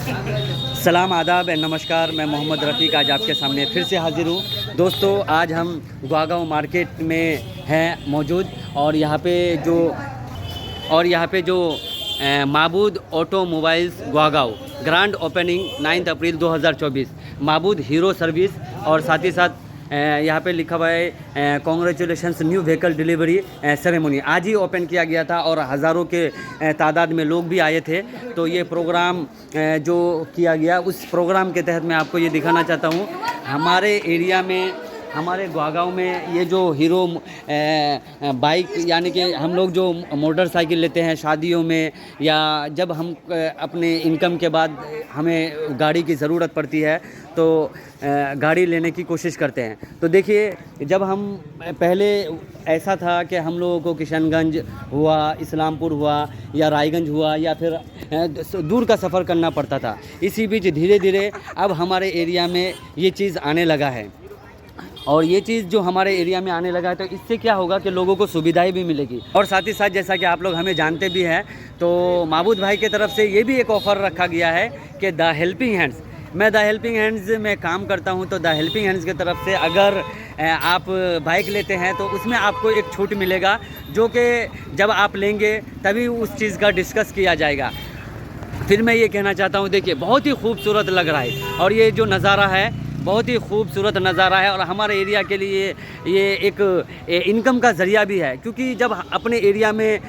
सलाम आदाब एंड नमस्कार। मैं मोहम्मद रफ़ीक आज आपके सामने फिर से हाज़िर हूँ। दोस्तों आज हम गुड़गांव मार्केट में हैं मौजूद और यहाँ पे जो माबूद ऑटोमोबाइल्स गुड़गांव ग्रैंड ओपनिंग 9 अप्रैल 2024 माबूद हीरो सर्विस और साथ ही साथ यहाँ पे लिखा हुआ है congratulations new vehicle delivery ceremony आज ही ओपन किया गया था और हज़ारों के तादाद में लोग भी आए थे। तो ये प्रोग्राम जो किया गया उस प्रोग्राम के तहत मैं आपको ये दिखाना चाहता हूँ हमारे एरिया में हमारे गुड़गांव में ये जो हीरो बाइक यानी कि हम लोग जो मोटरसाइकिल लेते हैं शादियों में या जब हम अपने इनकम के बाद हमें गाड़ी की ज़रूरत पड़ती है तो गाड़ी लेने की कोशिश करते हैं। तो देखिए जब हम पहले ऐसा था कि हम लोगों को किशनगंज हुआ, इस्लामपुर हुआ या रायगंज हुआ या फिर दूर का सफ़र करना पड़ता था। इसी बीच धीरे धीरे अब हमारे एरिया में ये चीज़ आने लगा है और ये चीज़ जो हमारे एरिया में आने लगा है तो इससे क्या होगा कि लोगों को सुविधाएं भी मिलेगी। और साथ ही साथ जैसा कि आप लोग हमें जानते भी हैं तो माबूद भाई की तरफ से ये भी एक ऑफ़र रखा गया है कि द हेल्पिंग हैंड्स, मैं द हेल्पिंग हैंड्स में काम करता हूं तो द हेल्पिंग हैंड्स की तरफ से अगर आप बाइक लेते हैं तो उसमें आपको एक छूट मिलेगा जो कि जब आप लेंगे तभी उस चीज़ का डिस्कस किया जाएगा। फिर मैं ये कहना चाहता हूँ देखिए बहुत ही खूबसूरत लग रहा है और ये जो नज़ारा है बहुत ही खूबसूरत नज़ारा है और हमारे एरिया के लिए ये एक इनकम का ज़रिया भी है क्योंकि जब अपने एरिया में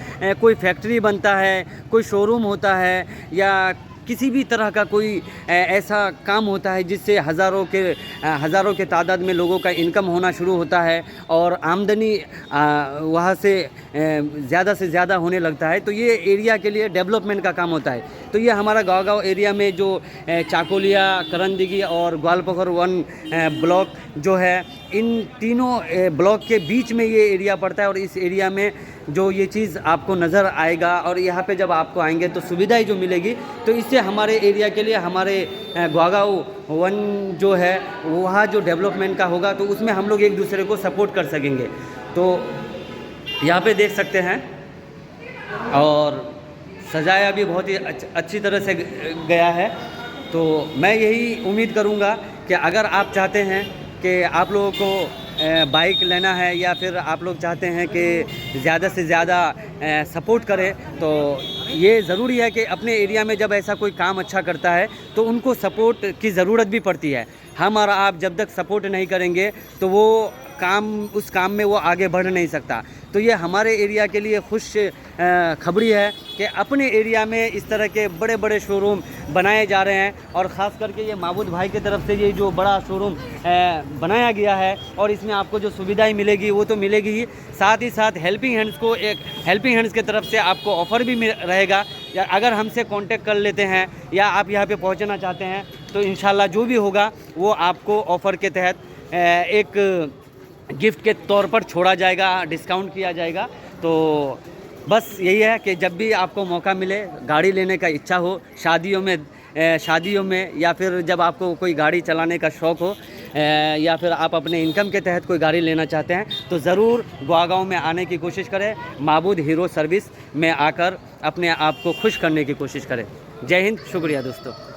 कोई फैक्ट्री बनता है, कोई शोरूम होता है या किसी भी तरह का कोई ऐसा काम होता है जिससे हज़ारों के तादाद में लोगों का इनकम होना शुरू होता है और आमदनी वहाँ से ज़्यादा से ज़्यादा होने लगता है तो ये एरिया के लिए डेवलपमेंट का काम होता है। तो ये हमारा गाँव एरिया में जो चाकोलिया, करंदगी और ग्वालपखर 1 ब्लॉक जो है इन तीनों ब्लॉक के बीच में ये एरिया पड़ता है और इस एरिया में जो ये चीज़ आपको नज़र आएगा और यहाँ पे जब आपको आएंगे तो सुविधाएं जो मिलेगी तो इससे हमारे एरिया के लिए हमारे गुड़गांव 1 जो है वहाँ जो डेवलपमेंट का होगा तो उसमें हम लोग एक दूसरे को सपोर्ट कर सकेंगे। तो यहाँ पे देख सकते हैं और सजाया भी बहुत ही अच्छी तरह से गया है। तो मैं यही उम्मीद करूँगा कि अगर आप चाहते हैं कि आप लोगों को बाइक लेना है या फिर आप लोग चाहते हैं कि ज़्यादा से ज़्यादा सपोर्ट करें तो ये ज़रूरी है कि अपने एरिया में जब ऐसा कोई काम अच्छा करता है तो उनको सपोर्ट की ज़रूरत भी पड़ती है। हम और आप जब तक सपोर्ट नहीं करेंगे तो वो उस काम में वो आगे बढ़ नहीं सकता। तो ये हमारे एरिया के लिए खुश खबरी है कि अपने एरिया में इस तरह के बड़े बड़े शोरूम बनाए जा रहे हैं और ख़ास करके ये माबूद भाई की तरफ से ये जो बड़ा शोरूम बनाया गया है और इसमें आपको जो सुविधाएं मिलेगी वो तो मिलेगी ही, साथ ही साथ हेल्पिंग हैंड्स की तरफ से आपको ऑफ़र भी रहेगा। या अगर हमसे कांटेक्ट कर लेते हैं या आप यहाँ पे पहुँचना चाहते हैं तो इंशाल्लाह जो भी होगा वो आपको ऑफ़र के तहत एक गिफ्ट के तौर पर छोड़ा जाएगा, डिस्काउंट किया जाएगा। तो बस यही है कि जब भी आपको मौका मिले गाड़ी लेने का इच्छा हो शादियों में या फिर जब आपको कोई गाड़ी चलाने का शौक़ हो या फिर आप अपने इनकम के तहत कोई गाड़ी लेना चाहते हैं तो ज़रूर गुड़गांव में आने की कोशिश करें, माबूद हीरो सर्विस में आकर अपने आप को खुश करने की कोशिश करें। जय हिंद, शुक्रिया दोस्तों।